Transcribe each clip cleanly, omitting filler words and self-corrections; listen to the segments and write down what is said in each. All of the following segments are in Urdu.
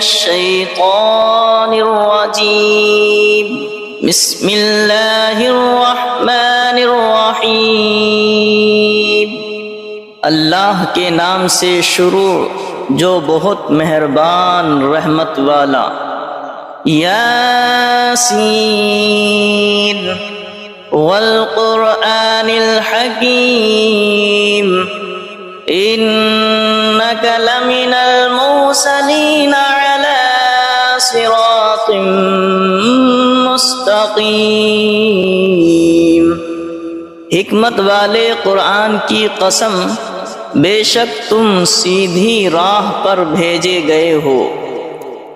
الشیطان الرجیم بسم اللہ الرحمن الرحیم اللہ کے نام سے شروع جو بہت مہربان رحمت والا۔ یاسین والقرآن الحکیم انک لمن المرسلین علی صراط مستقیم۔ حکمت والے قرآن کی قسم، بے شک تم سیدھی راہ پر بھیجے گئے ہو۔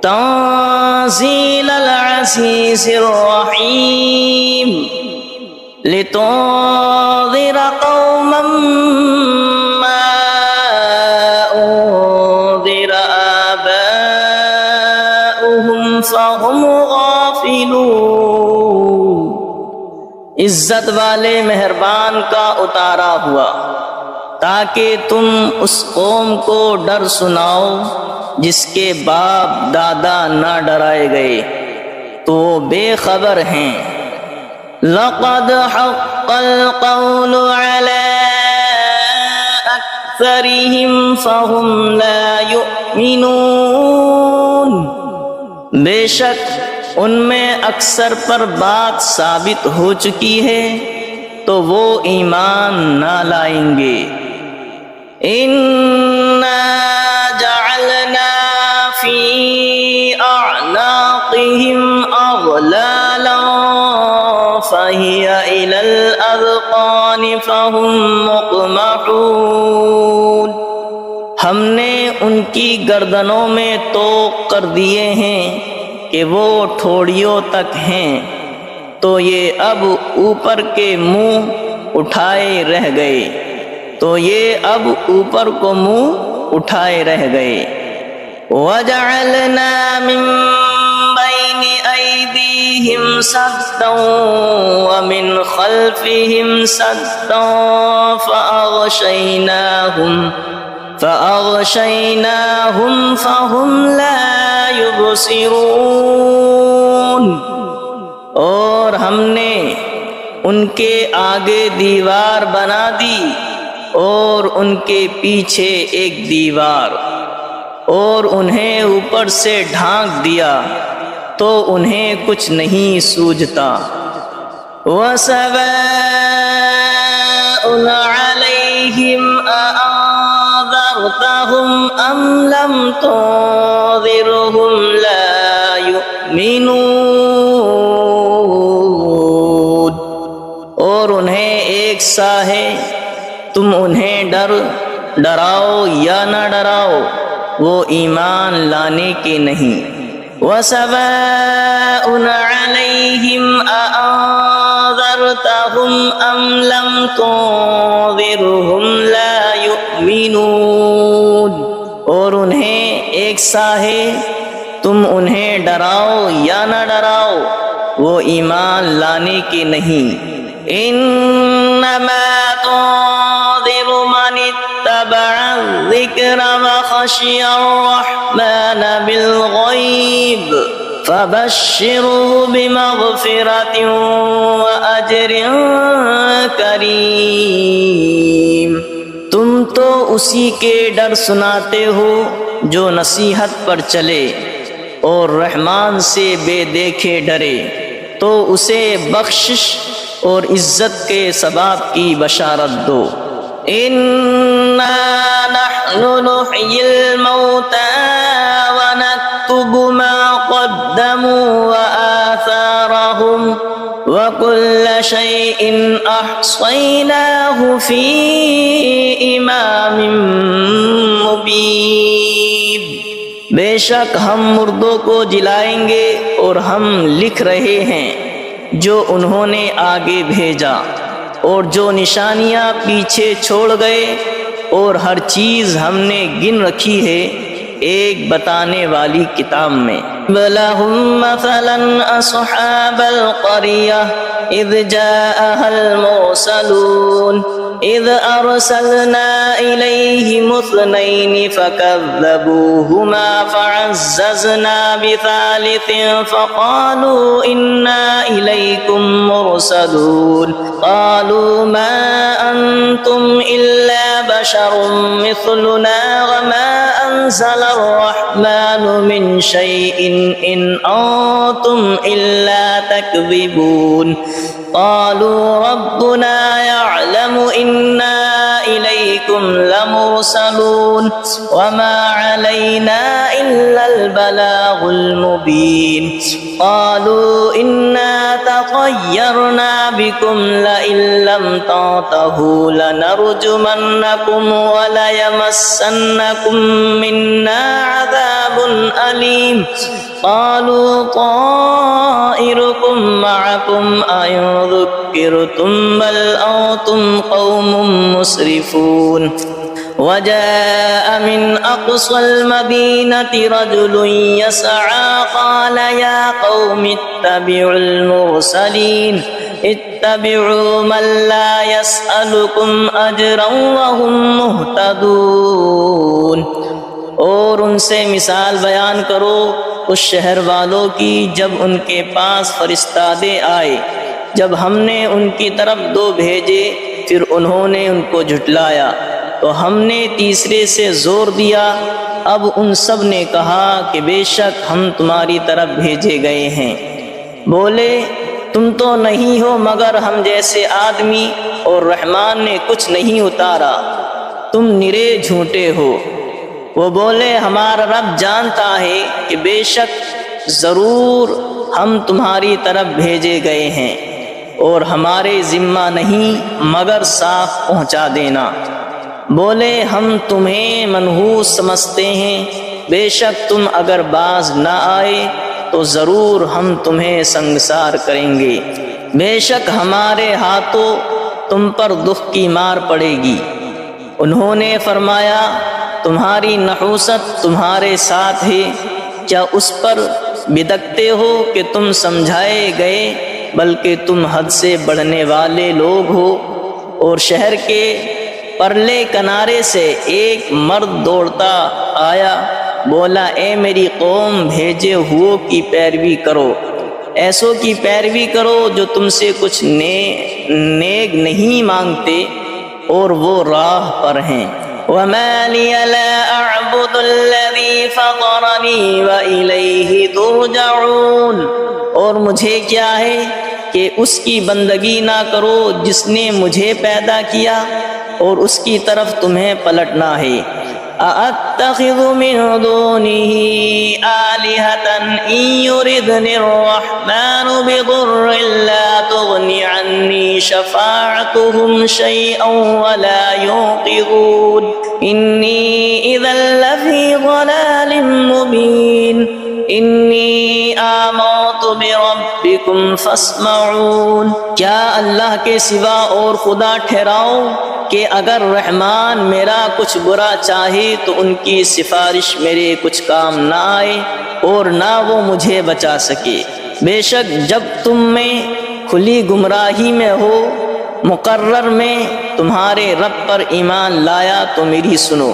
تنزیل العزیز الرحیم لتنذر قوما ما انذر آباؤهم فهم غافلون۔ عزت والے مہربان کا اتارا ہوا تاکہ تم اس قوم کو ڈر سناؤ جس کے باپ دادا نہ ڈرائے گئے تو وہ بے خبر ہیں۔ لقد حق القول على اکثرهم فهم لا يؤمنون۔ بے شک ان میں اکثر پر بات ثابت ہو چکی ہے تو وہ ایمان نہ لائیں گے۔ اِنَّا جَعَلْنَا فِي أَعْنَاقِهِمْ أَغْلَالًا فَهِيَ إِلَى الْأَذْقَانِ فَهُمْ مُقْمَحُونَ۔ ہم نے ان کی گردنوں میں طوق کر دیے ہیں کہ وہ ٹھوڑیوں تک ہیں، تو یہ اب اوپر کے منہ اٹھائے رہ گئے، تو یہ اب اوپر کو منہ اٹھائے رہ گئے۔ وَجَعَلْنَا مِن بَيْنِ أَيْدِيهِمْ سَدًّا وَمِنْ خَلْفِهِمْ سَدًّا فَأَغْشَيْنَاهُمْ فَهُمْ لَا يُبْصِرُونَ۔ اور ہم نے ان کے آگے دیوار بنا دی اور ان کے پیچھے ایک دیوار، اور انہیں اوپر سے ڈھانک دیا تو انہیں کچھ نہیں سوجھتا۔ وَسَوَاءٌ عَلَيْهِمْ أَأَنذَرْتَهُمْ أَمْ لَمْ تُنذِرْهُمْ لَا يُؤْمِنُونَ۔ اور انہیں ایک سا ہے، تم انہیں ڈراؤ یا نہ ڈراؤ، وہ ایمان لانے کے نہیں۔ وَسَوَاءٌ عَلَيْهِمْ أَأَنذَرْتَهُمْ أَمْ لَمْ تُنذِرْهُمْ لَا يُؤْمِنُونَ۔ اور انہیں ایک سا ہے، تم انہیں ڈراؤ یا نہ ڈراؤ، وہ ایمان لانے کے نہیں۔ انما تنذر من اتبع الذکر وخشی الرحمن بالغیب فبشره بمغفرة وأجر کریم۔ تم تو اسی کے ڈر سناتے ہو جو نصیحت پر چلے اور رحمان سے بے دیکھے ڈرے، تو اسے بخشش اور عزت کے ثواب کی بشارت دو۔ اِنَّا نَحْنُ نُحْيِي الْمَوْتَى وَنَكْتُبُ مَا قَدَّمُوا وَآثَارَهُمْ وَكُلَّ شَيْءٍ أَحْصَيْنَاهُ فِي إِمَامٍ مُبِينٍ۔ بے شک ہم مردوں کو جلائیں گے اور ہم لکھ رہے ہیں جو انہوں نے آگے بھیجا اور جو نشانیاں پیچھے چھوڑ گئے، اور ہر چیز ہم نے گن رکھی ہے ایک بتانے والی کتاب میں۔ وَلَهُمْ مَثَلًا أَصْحَابَ الْقَرْيَةِ إِذْ جَاءَهَا الْمُرْسَلُونَ إذ أرسلنا إليهم اثنين فكذبوهما فعززنا بثالث فقالوا إنا إليكم مرسلون قالوا ما أنتم إلا بشر مثلنا وما أنزل الرحمن من شيء إن أنتم إلا تكذبون قالوا ربنا يعلم إنا إليكم لمرسلون وما علينا إلا البلاغ المبين قالوا إنا تطيرنا بكم لئن لم تنتهوا لنرجمنكم وليمسنكم منا عذاب أليم قالوا طائركم معكم أئن ذكرتم بل أنتم قوم مسرفون وجاء من أقصى المدينة رجل يسعى قال يا قوم اتبعوا المرسلين اتبعوا من لا يسألكم أجرا وهم مهتدون اور ان سے مثال بیان کرو اس شہر والوں کی جب ان کے پاس فرستادے آئے، جب ہم نے ان کی طرف دو بھیجے پھر انہوں نے ان کو جھٹلایا تو ہم نے تیسرے سے زور دیا۔ اب ان سب نے کہا کہ بے شک ہم تمہاری طرف بھیجے گئے ہیں۔ بولے تم تو نہیں ہو مگر ہم جیسے آدمی اور رحمان نے کچھ نہیں اتارا، تم نرے جھوٹے ہو۔ وہ بولے ہمارا رب جانتا ہے کہ بے شک ضرور ہم تمہاری طرف بھیجے گئے ہیں اور ہمارے ذمہ نہیں مگر صاف پہنچا دینا۔ بولے ہم تمہیں منحوس سمجھتے ہیں، بے شک تم اگر باز نہ آئے تو ضرور ہم تمہیں سنگسار کریں گے، بے شک ہمارے ہاتھوں تم پر دکھ کی مار پڑے گی۔ انہوں نے فرمایا تمہاری نحوست تمہارے ساتھ ہے، کیا اس پر بدکتے ہو کہ تم سمجھائے گئے، بلکہ تم حد سے بڑھنے والے لوگ ہو۔ اور شہر کے پرلے کنارے سے ایک مرد دوڑتا آیا، بولا اے میری قوم بھیجے ہوئوں کی پیروی کرو، ایسوں کی پیروی کرو جو تم سے کچھ نیک نہیں مانگتے اور وہ راہ پر ہیں۔ وَمَا لِيَ لَا أَعْبُدُ الَّذِي فَطَرَنِي وَإِلَيْهِ تُرْجَعُونَ، اور مجھے کیا ہے کہ اس کی بندگی نہ کرو جس نے مجھے پیدا کیا اور اس کی طرف تمہیں پلٹنا ہے۔ أَأَتَّخِذُ مِن دُونِهِ آلِهَةً إِن يُرِدْنِ الرَّحْمَنُ بِضُرٍّ لَّا تُغْنِ عَنِّي شَفَاعَتُهُمْ شَيْئًا وَلَا يُنقِذُونِ إِنِّي إِذًا لَّفِي ضَلَالٍ مُّبِينٍ إِنِّي آمَنتُ بِرَبِّكُمْ فَاسْمَعُونِ، کیا اللہ کے سوا اور خدا ٹھہراؤ کہ اگر رحمان میرا کچھ برا چاہے تو ان کی سفارش میرے کچھ کام نہ آئے اور نہ وہ مجھے بچا سکے۔ بے شک جب تم میں کھلی گمراہی میں ہو مقرر میں تمہارے رب پر ایمان لایا تو میری سنو۔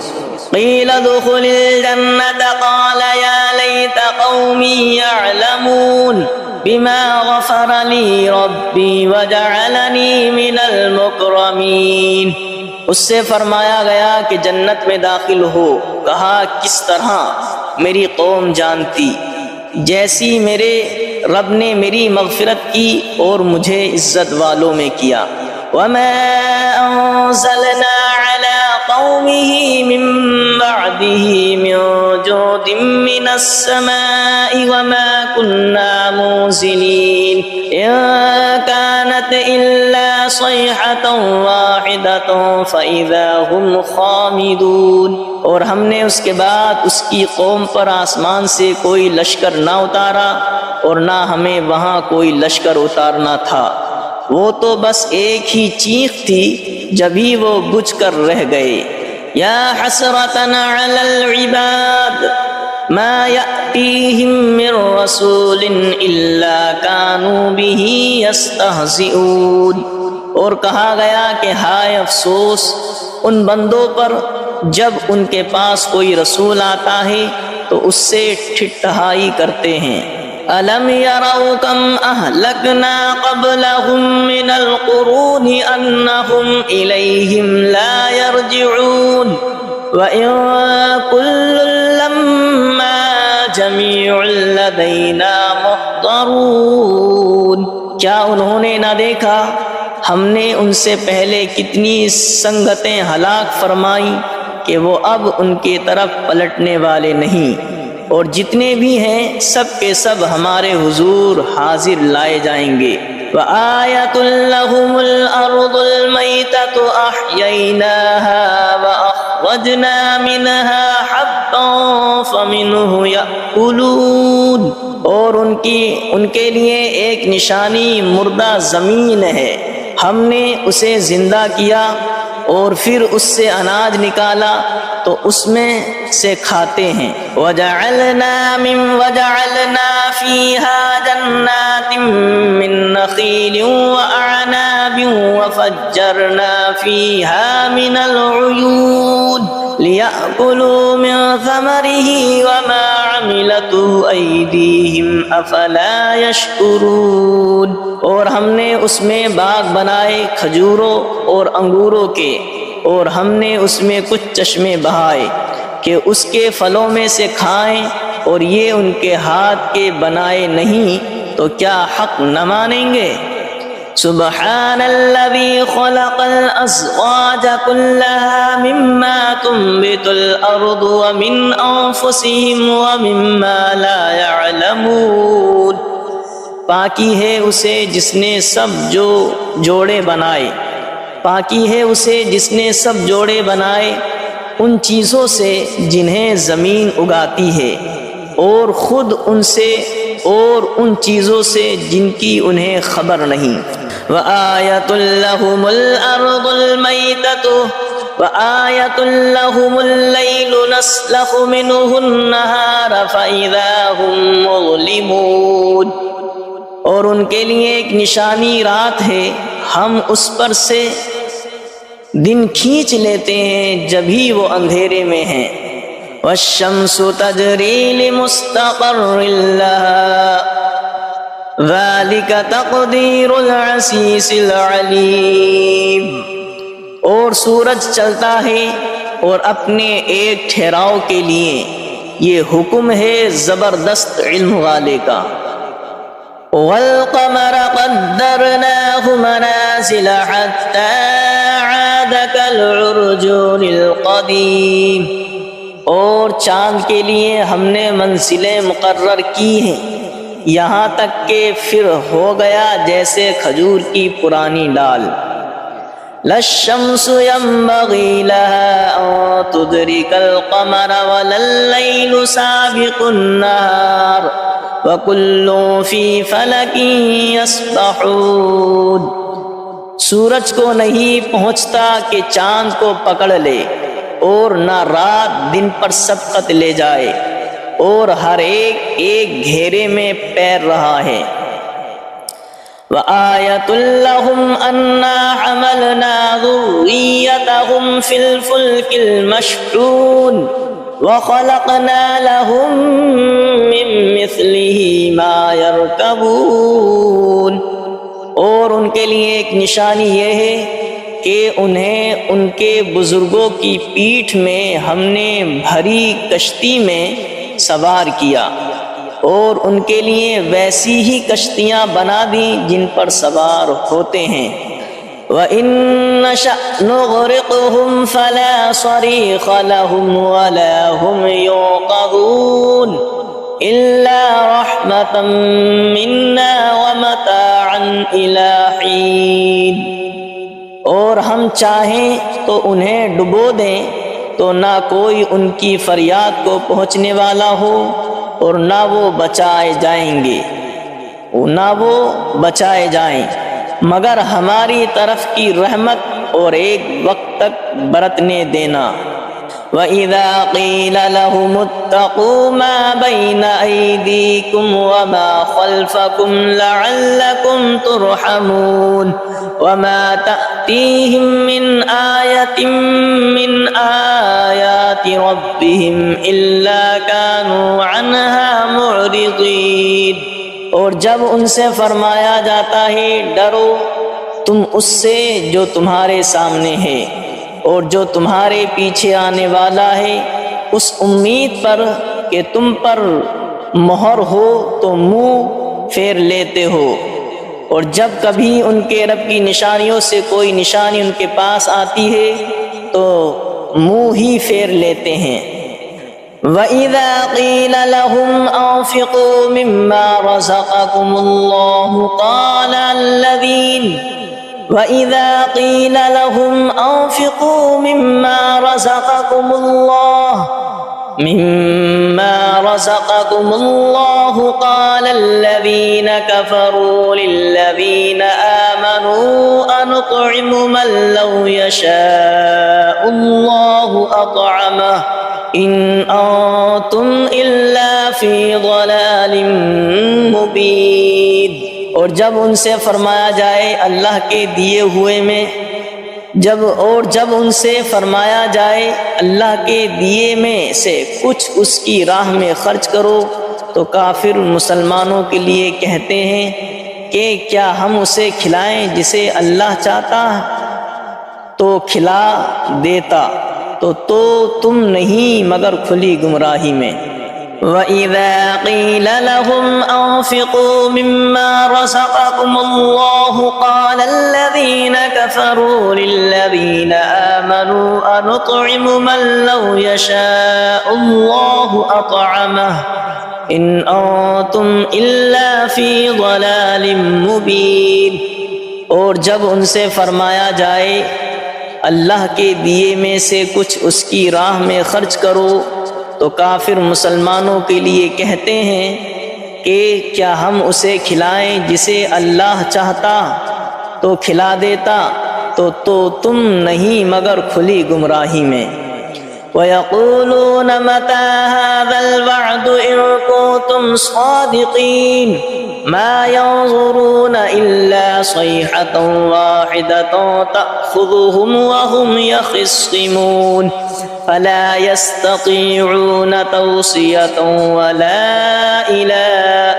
قیل ادخل الجنة قال یا لیت قومی یعلمون بما غفر لی ربی وجعلنی من المکرمین، اس سے فرمایا گیا کہ جنت میں داخل ہو، کہا کس طرح میری قوم جانتی، جیسی میرے رب نے میری مغفرت کی اور مجھے عزت والوں میں کیا۔ وما انزلنا على قومه من بعده من جود من السماء وما كنا منزلين إن كانت إلا صيحة واحدة فإذا هم خامدون، اور ہم نے اس کے بعد اس کی قوم پر آسمان سے کوئی لشکر نہ اتارا اور نہ ہمیں وہاں کوئی لشکر اتارنا تھا، وہ تو بس ایک ہی چیخ تھی جبھی وہ بجھ کر رہ گئے۔ یا حسرتنا علی العباد ما یأتیہم من رسول الا کانوا به یستہزئون، اور کہا گیا کہ ہائے افسوس ان بندوں پر جب ان کے پاس کوئی رسول آتا ہے تو اس سے ٹھٹھائی کرتے ہیں۔ أَلَمْ يَرَوْا كَمْ أَهْلَكْنَا قَبْلَهُمْ مِنَ الْقُرُونِ أَنَّهُمْ إِلَيْهِمْ لَا يَرْجِعُونَ وَإِن كُلٌّ لَّمَّا جَمِيعٌ لَّدَيْنَا مُحْضَرُونَ۔ کیا انہوں نے نہ دیکھا ہم نے ان سے پہلے کتنی سنگتیں ہلاک فرمائیں کہ وہ اب ان کی طرف پلٹنے والے نہیں، اور جتنے بھی ہیں سب کے سب ہمارے حضور حاضر لائے جائیں گے۔ وَآيَةٌ لَّهُمُ الْأَرْضُ الْمَيْتَةُ أَحْيَيْنَاهَا وَأَخْرَجْنَا مِنْهَا حَبًّا فَمِنْهُ يَأْكُلُونَ۔ اور ان کے لیے ایک نشانی مردہ زمین ہے، ہم نے اسے زندہ کیا اور پھر اس سے اناج نکالا تو اس میں سے کھاتے ہیں۔ وَجَعَلْنَا فِيهَا جَنَّاتٍ مِّن نَّخِيلٍ وَأَعْنَابٍ وَفَجَّرْنَا فِيهَا مِنَ الْعُيُونِ لِيَأْكُلُوا مِن ثَمَرِهِ وَمَا عَمِلَتْهُ أَيْدِيهِمْ أَفَلَا يَشْكُرُونَ۔ اور ہم نے اس میں باغ بنائے کھجوروں اور انگوروں کے، اور ہم نے اس میں کچھ چشمے بہائے کہ اس کے پھلوں میں سے کھائیں، اور یہ ان کے ہاتھ کے بنائے نہیں تو کیا حق نہ مانیں گے؟ سبحان الذي خلق الأزواج كلها مما تنبت الأرض ومن أنفسهم ومما لا يعلمون۔ پاکی ہے اسے جس نے سب جوڑے بنائے، پاکی ہے اسے جس نے سب جوڑے بنائے ان چیزوں سے جنہیں زمین اگاتی ہے، اور خود ان سے اور ان چیزوں سے جن کی انہیں خبر نہیں۔ وَآيَةٌ لَّهُمُ الْأَرْضُ الْمَيْتَةُ وَآيَةٌ لَّهُمُ اللَّيْلُ نَسْلَخُ مِنْهُ النَّهَارَ فَإِذَا هُمْ مُظْلِمُونَ۔ اور ان کے لیے ایک نشانی رات ہے، ہم اس پر سے دن کھینچ لیتے ہیں جبھی وہ اندھیرے میں ہیں۔ وَالشَّمْسُ تَجْرِي لِمُسْتَقَرٍّ لَّهَا ذَلِكَ تَقْدِيرُ الْعَزِيزِ الْعَلِيمِ۔ اور سورج چلتا ہے اور اپنے ایک ٹھہراؤ کے لیے، یہ حکم ہے زبردست علم والے کا۔ وَالْقَمَرَ قَدَّرْنَاهُ مَنَازِلَ حَتَّى عَادَ كَالْعُرْجُونِ الْقَدِيمِ۔ اور چاند کے لیے ہم نے منزلیں مقرر کی ہیں یہاں تک کہ پھر ہو گیا جیسے کھجور کی پرانی ڈال۔ لَا الشَّمْسُ يَنبَغِي لَهَا أَن تُدْرِكَ الْقَمَرَ وَلَا اللَّيْلُ سَابِقُ النَّهَارِ وَكُلٌّ فِي فَلَكٍ يَسْبَحُونَ۔ سورج کو نہیں پہنچتا کہ چاند کو پکڑ لے، اور نہ رات دن پر سبقت لے جائے، اور ہر ایک گھیرے میں پیر رہا ہے۔ وَآيَةٌ لَّهُمْ أَنَّا حَمَلْنَا ذُرِّيَّتَهُمْ فِي الْفُلْكِ الْمَشْحُونِ وَخَلَقْنَا لَهُم مِّن مِّثْلِهِ مَا يَرْكَبُونَ۔ اور ان کے لیے ایک نشانی یہ ہے کہ انہیں ان کے بزرگوں کی پیٹھ میں ہم نے بھری کشتی میں سوار کیا، اور ان کے لیے ویسی ہی کشتیاں بنا دیں جن پر سوار ہوتے ہیں۔ وَإِن نَّشَأْ نُغْرِقْهُمْ فَلَا صَرِيخَ لَهُمْ وَلَا هُمْ يُنقَذُونَ إِلَّا رَحْمَةً مِّنَّا وَمَتَاعًا إِلَىٰ حِينٍ۔ اور ہم چاہیں تو انہیں ڈبو دیں تو نہ کوئی ان کی فریاد کو پہنچنے والا ہو، اور نہ وہ بچائے جائیں مگر ہماری طرف کی رحمت اور ایک وقت تک برتنے دینا۔ وَإِذَا قِيلَ لَهُمُ اتَّقُوا مَا بَيْنَ أَيْدِيكُمْ وَمَا خَلْفَكُمْ لَعَلَّكُمْ تُرْحَمُونَ وَمَا تَأْتِيهِمْ مِنْ آيَةٍ مِنْ آيَاتِ رَبِّهِمْ إِلَّا كَانُوا عَنْهَا مُعْرِضِينَ۔ اور جب ان سے فرمایا جاتا ہے ڈرو تم اس سے جو تمہارے سامنے ہے اور جو تمہارے پیچھے آنے والا ہے، اس امید پر کہ تم پر مہر ہو تو منہ پھیر لیتے ہو، اور جب کبھی ان کے رب کی نشانیوں سے کوئی نشانی ان کے پاس آتی ہے تو منہ ہی پھیر لیتے ہیں۔ وَإِذَا قِيلَ لَهُمْ أَنفِقُوا مِمَّا رَزَقَكُمُ اللَّهُ وَإِذَا قِيلَ لَهُمْ أَنفِقُوا مِمَّا رَزَقَكُمُ اللَّهُ قَالَ الَّذِينَ كَفَرُوا لِلَّذِينَ آمَنُوا أَنُطْعِمُ مَن لَّوْ يَشَاءُ اللَّهُ أَطْعَمَهُ إِنْ أَنتُمْ إِلَّا فِي ضَلَالٍ مُّبِينٍ۔ اور جب ان سے فرمایا جائے اللہ کے دیے ہوئے میں جب ان سے فرمایا جائے اللہ کے دیے میں سے کچھ اس کی راہ میں خرچ کرو تو کافر مسلمانوں کے لیے کہتے ہیں کہ کیا ہم اسے کھلائیں جسے اللہ چاہتا تو کھلا دیتا، تو تم نہیں مگر کھلی گمراہی میں۔ وَإِذَا قِيلَ لَهُمْ أَنفِقُوا مِمَّا رَزَقَكُمُ اللَّهُ قَالَ الَّذِينَ كَفَرُوا لِلَّذِينَ آمَنُوا أَنُطْعِمُ مَن لَّوْ يَشَاءُ اللَّهُ أَطْعَمَهُ إِنْ أَنتُمْ إِلَّا فِي ضَلَالٍ مُّبِينٍ۔ اور جب ان سے فرمایا جائے اللہ کے دیے میں سے کچھ اس کی راہ میں خرچ کرو تو کافر مسلمانوں کے لیے کہتے ہیں کہ کیا ہم اسے کھلائیں جسے اللہ چاہتا تو کھلا دیتا، تو تم نہیں مگر کھلی گمراہی میں۔ وَيَقُولُونَ مَتَىٰ هَٰذَا الْوَعْدُ إِن كُنتُمْ صَادِقِينَ مَا يَنظُرُونَ إِلَّا صَيْحَةً وَاحِدَةً تَأْخُذُهُمْ وَهُمْ يَخِصِّمُونَ فَلَا يَسْتَطِيعُونَ تَوْصِيَةً وَلَا إِلَىٰ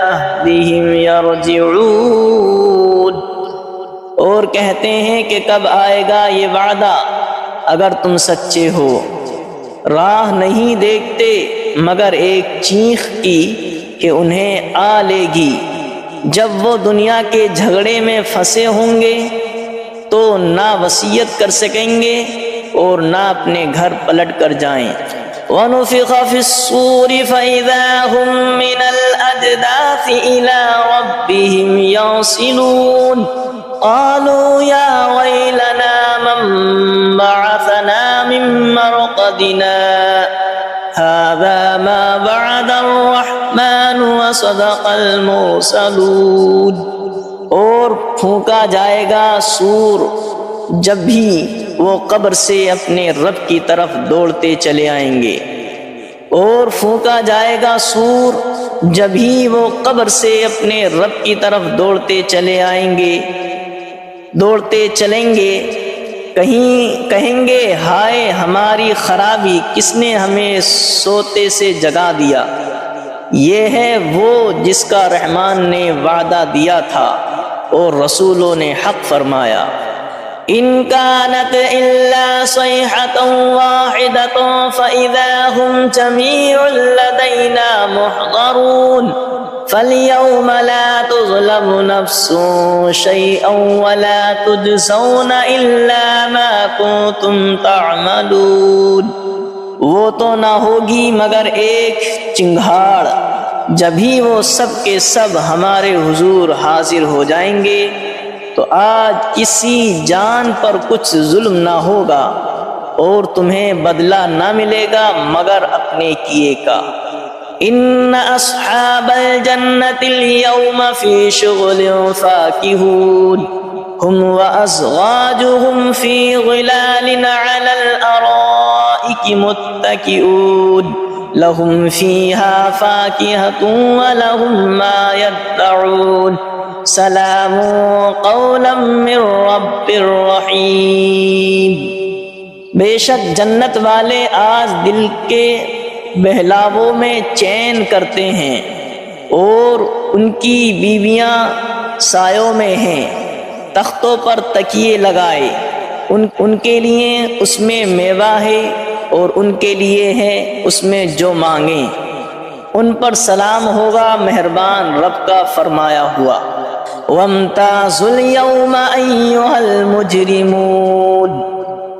أَهْلِهِمْ يَرْجِعُونَ۔ اور کہتے ہیں کہ کب آئے گا یہ وعدہ اگر تم سچے ہو، راہ نہیں دیکھتے مگر ایک چیخ کی کہ انہیں آ لے گی، جب وہ دنیا کے جھگڑے میں پھنسے ہوں گے تو نہ وصیت کر سکیں گے اور نہ اپنے گھر پلٹ کر جائیں۔ وَنُفِخَ فِي الصُّورِ فَإِذَا هُم مِّنَ الْأَجْدَاثِ إِلَىٰ رَبِّهِمْ يَنسِلُونَ قَالُوا يَا وَيْلَنَا مَن بَعَثَنَا مِن مَّرْقَدِنَا هَٰذَا مَا وَعَدَ الرَّحْمَٰنُ وَصَدَقَ الْمُرْسَلُونَ۔ اور پھونکا جائے گا سور جب بھی وہ قبر سے اپنے رب کی طرف دوڑتے چلے آئیں گے، اور پھونکا جائے گا سور جب ہی وہ قبر سے اپنے رب کی طرف دوڑتے چلے آئیں گے، دوڑتے چلیں گے، کہیں گے ہائے ہماری خرابی، کس نے ہمیں سوتے سے جگا دیا۔ یہ ہے وہ جس کا رحمان نے وعدہ دیا تھا اور رسولوں نے حق فرمایا۔ إِن كَانَتْ إِلَّا صَيْحَةً وَاحِدَةً فَإِذَا هُمْ جَمِيعٌ لَّدَيْنَا مُحْضَرُونَ فَالْيَوْمَ لَا تُظْلَمُ نَفْسٌ شَيْئًا وَلَا تُجْزَوْنَ إِلَّا مَا كُنتُمْ تَعْمَلُونَ۔ وہ تو نہ ہوگی مگر ایک چنگھاڑ، جبھی وہ سب کے سب ہمارے حضور حاضر ہو جائیں گے تو آج کسی جان پر کچھ ظلم نہ ہوگا اور تمہیں بدلہ نہ ملے گا مگر اپنے کیے کا۔ ان اصحاب الجنة اليوم في شغل فاكهون هم وازواجهم في ظلال على الارائك الارائك متكئون لهم فيها فاكهة ولهم ما يدعون سلام قولا من رب رحیم۔ بے شک جنت والے آج دل کے بہلاووں میں چین کرتے ہیں، اور ان کی بیویاں سایوں میں ہیں، تختوں پر تکیے لگائے، ان کے لیے اس میں میوہ ہے اور ان کے لیے ہے اس میں جو مانگیں، ان پر سلام ہوگا مہربان رب کا فرمایا ہوا۔ وَامْتَازُوا الْيَوْمَ أَيُّهَا الْمُجْرِمُونَ،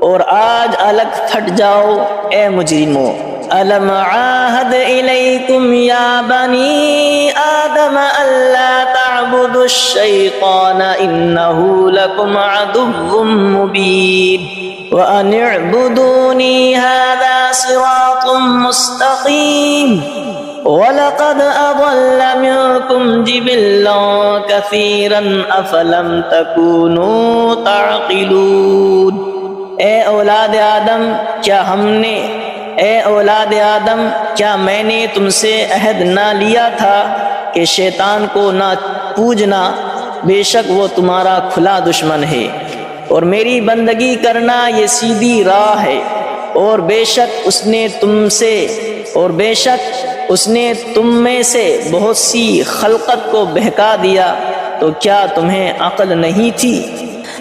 اور آج الگ پھٹ جاؤ اے مجرموں۔ أَلَمْ عَاهَدْ إِلَيْكُمْ يَا بَنِي آدَمَ أَلَّا تَعْبُدُوا الشَّيْطَانَ إِنَّهُ لَكُمْ عَدُوٌّ مُّبِينٌ وَأَنِ اعْبُدُونِي هَذَا صِرَاطٌ مُّسْتَقِيمٌ وَلَقَدْ أَضَلَّ مِنكُمْ جِبِلًّا كَثِيرًا أَفَلَمْ تَكُونُوا تَعْقِلُونَ۔ اے اولاد آدم کیا میں نے تم سے عہد نہ لیا تھا کہ شیطان کو نہ پوجنا، بے شک وہ تمہارا کھلا دشمن ہے، اور میری بندگی کرنا یہ سیدھی راہ ہے، اور بے شک اس نے تم میں سے بہت سی خلقت کو بہکا دیا، تو کیا تمہیں عقل نہیں تھی؟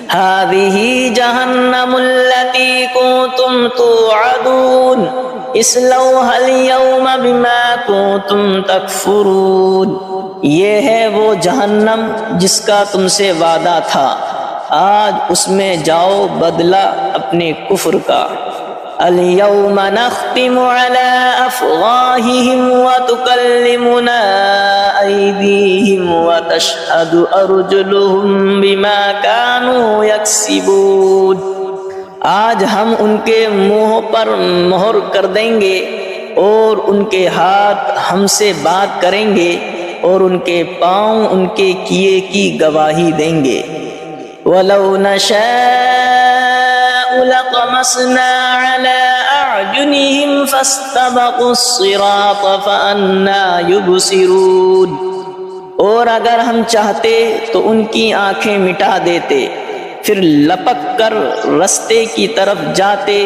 هذه جہنم التي كنتم توعدون اصلوها اليوم بما كنتم تکفرون، یہ ہے وہ جہنم جس کا تم سے وعدہ تھا، آج اس میں جاؤ بدلہ اپنے کفر کا۔ اليوم نختم على أفواههم وتكلمنا أيديهم وتشهد أرجلهم بما كانوا يكسبون، آج ہم ان کے منہ پر مہر کر دیں گے، اور ان کے ہاتھ ہم سے بات کریں گے، اور ان کے پاؤں ان کے کیے کی گواہی دیں گے۔ وَلَوْ نَشَاءُ لَطَمَسْنَا عَلَىٰ أَعْيُنِهِمْ فَاسْتَبَقُوا الصِّرَاطَ فَأَنَّىٰ يُبْصِرُونَ، اور اگر ہم چاہتے تو ان کی آنکھیں مٹا دیتے، پھر لپک کر رستے کی طرف جاتے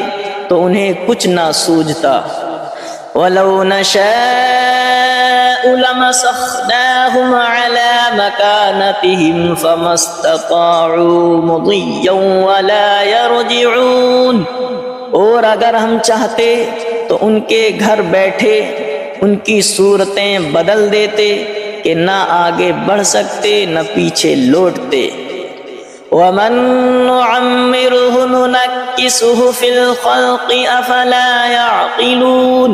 تو انہیں کچھ نہ سوجھتا۔ وَلَوْ نَشَاءُ لَمَسَخْنَاهُمْ عَلَىٰ مَكَانَتِهِمْ فَمَا اسْتَطَاعُوا مُضِيًّا وَلَا يَرْجِعُونَ، اور اگر ہم چاہتے تو ان کے گھر بیٹھے ان کی صورتیں بدل دیتے کہ نہ آگے بڑھ سکتے نہ پیچھے لوٹتے۔ وَمَن نُّعَمِّرْهُ نُنَكِّسْهُ فِي الْخَلْقِ أَفَلَا يَعْقِلُونَ،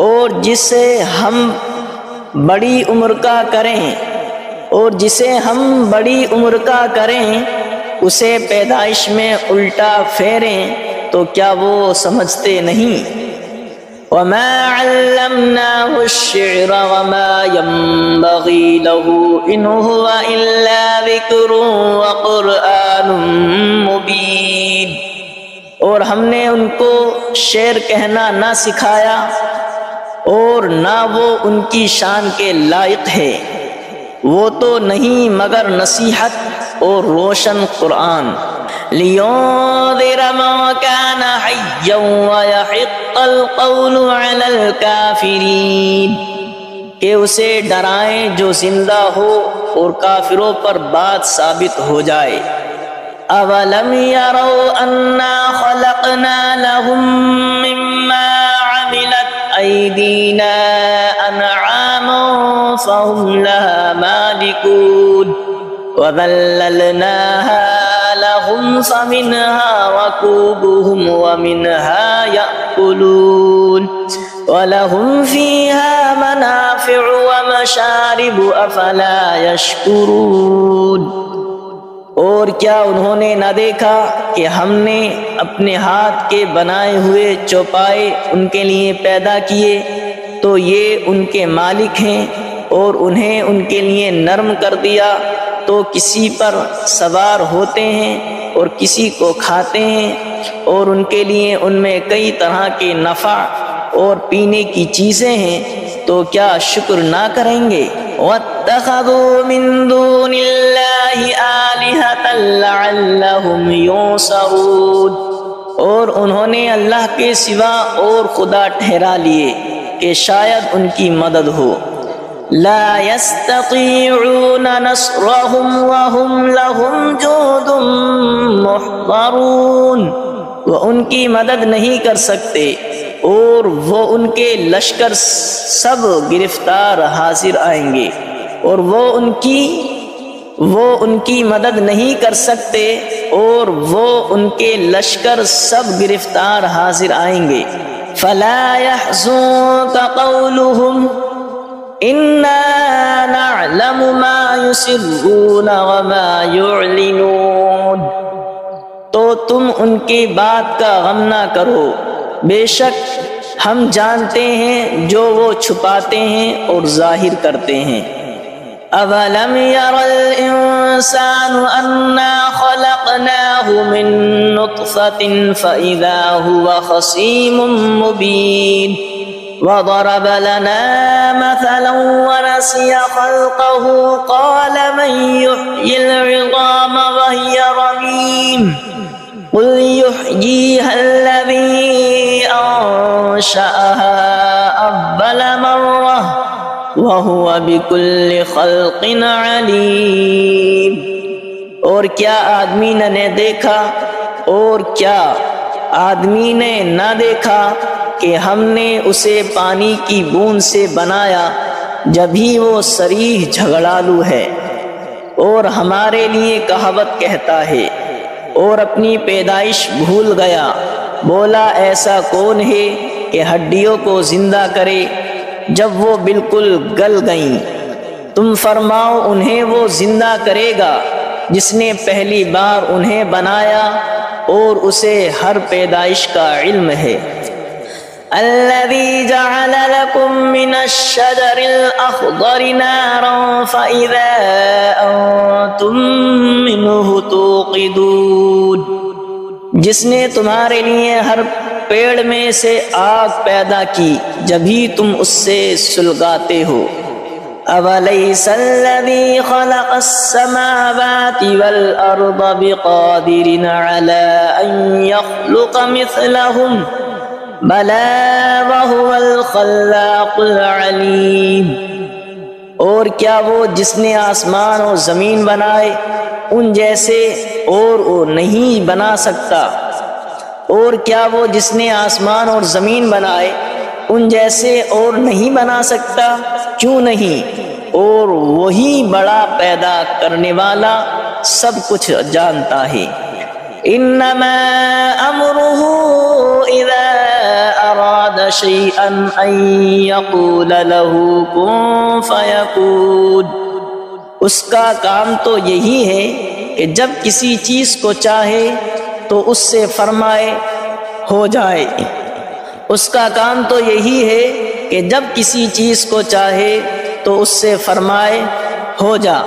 اور جسے ہم بڑی عمر کا کریں اسے پیدائش میں الٹا پھیریں تو کیا وہ سمجھتے نہیں؟ وَمَا عَلَّمْنَاهُ الشِّعْرَ وَمَا يَنبَغِي لَهُ إِنْ هُوَ إِلَّا ذِكْرٌ وَقُرْآنٌ مُبِينٌ، اور ہم نے ان کو شعر کہنا نہ سکھایا، اور نہ وہ ان کی شان کے لائق ہے، وہ تو نہیں مگر نصیحت اور روشن قرآن۔ لِيُنذِرَ مَن كَانَ حَيًّا وَيَحِقَّ الْقَوْلُ عَلَى الْكَافِرِينَ، کہ اسے ڈرائیں جو زندہ ہو اور کافروں پر بات ثابت ہو جائے۔ أَوَلَمْ يَرَوْا أَنَّا خَلَقْنَا لَهُم مِّمَّا عَمِلَتْ أَيْدِينَا أَنْعَامًا فَهُمْ لَهَا مَالِكُونَ وَذَلَّلْنَاهَا لَهُمْ فَمِنْهَا رَكُوبُهُمْ وَمِنْهَا يَأْكُلُونَ وَلَهُمْ فِيهَا مَنَافِعُ وَمَشَارِبُ أَفَلَا يَشْكُرُونَ، اور کیا انہوں نے نہ دیکھا کہ ہم نے اپنے ہاتھ کے بنائے ہوئے چوپائے ان کے لیے پیدا کیے، تو یہ ان کے مالک ہیں، اور انہیں ان کے لیے نرم کر دیا تو کسی پر سوار ہوتے ہیں اور کسی کو کھاتے ہیں، اور ان کے لیے ان میں کئی طرح کے نفع اور پینے کی چیزیں ہیں، تو کیا شکر نہ کریں گے؟ وَاتَّخَذُوا مِن دُونِ اللَّهِ آلِهَةً لَعَلَّهُمْ يُنصَرُونَ، اور انہوں نے اللہ کے سوا اور خدا ٹھہرا لیے کہ شاید ان کی مدد ہو۔ لا يستطيعون نصرهم وهم لهم جند محضرون، وہ ان کی مدد نہیں کر سکتے اور وہ ان کے لشکر سب گرفتار حاضر آئیں گے، اور وہ ان کی مدد نہیں کر سکتے اور وہ ان کے لشکر سب گرفتار حاضر آئیں گے۔ فلا يحزنك قولهم انا نعلم ما يسرون وما يعلنون، تو تم ان کی بات کا غم نہ کرو، بے شک ہم جانتے ہیں جو وہ چھپاتے ہیں اور ظاہر کرتے ہیں۔ اولم ير الانسان انا خلقناه من نطفة فاذا هو خصيم مبين، وضرب لنا مثلا ونسي خلقه قال من يحيي العظام وهي رميم قل يحييها الذي أنشأها أول مرة وهو بكل خلق عليم، اور کیا آدمی نے دیکھا اور کیا آدمی نے نہ دیکھا کہ ہم نے اسے پانی کی بوند سے بنایا جبھی وہ صریح جھگڑالو ہے، اور ہمارے لیے کہاوت کہتا ہے اور اپنی پیدائش بھول گیا، بولا ایسا کون ہے کہ ہڈیوں کو زندہ کرے جب وہ بالکل گل گئیں؟ تم فرماؤ انہیں وہ زندہ کرے گا جس نے پہلی بار انہیں بنایا اور اسے ہر پیدائش کا علم ہے۔ الذي جعل لكم من الشجر الأخضر نارا فإذا أنتم منه توقدون، جس نے تمہارے لیے ہر پیڑ میں سے آگ پیدا کی جبھی تم اس سے سلگاتے ہو۔ أَوَلَيْسَ الَّذِي خَلَقَ السَّمَاوَاتِ وَالْأَرْضَ بِقَادِرٍ عَلَىٰ أَن يَخْلُقَ مِثْلَهُمْ بَلَىٰ وَهُوَ الْخَلَّاقُ الْعَلِيمُ، اور کیا وہ جس نے آسمان اور زمین بنائے ان جیسے اور وہ نہیں بنا سکتا؟ اور کیا وہ جس نے آسمان اور زمین بنائے ان جیسے اور نہیں بنا سکتا؟ کیوں نہیں، اور وہی بڑا پیدا کرنے والا سب کچھ جانتا ہے۔ انما امره اذا اراد شيئا ان يقول له كن فيكون، اس کا کام تو یہی ہے کہ جب کسی چیز کو چاہے تو اس سے فرمائے ہو جائے۔ اس کا کام تو یہی ہے کہ جب کسی چیز کو چاہے تو اس سے فرمائے ہو جا،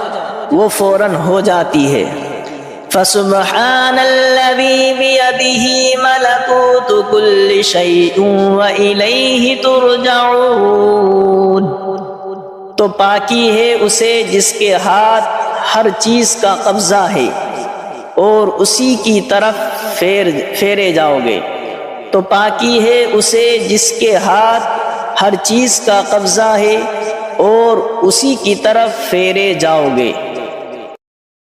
وہ فوراً ہو جاتی ہے۔ فسبحان الذي بيده ملكوت كل شيء وإليه ترجعون، تو پاکی ہے اسے جس کے ہاتھ ہر چیز کا قبضہ ہے اور اسی کی طرف پھیرے جاؤ گے۔ تو پاکی ہے اسے جس کے ہاتھ ہر چیز کا قبضہ ہے اور اسی کی طرف پھیرے جاؤ گے۔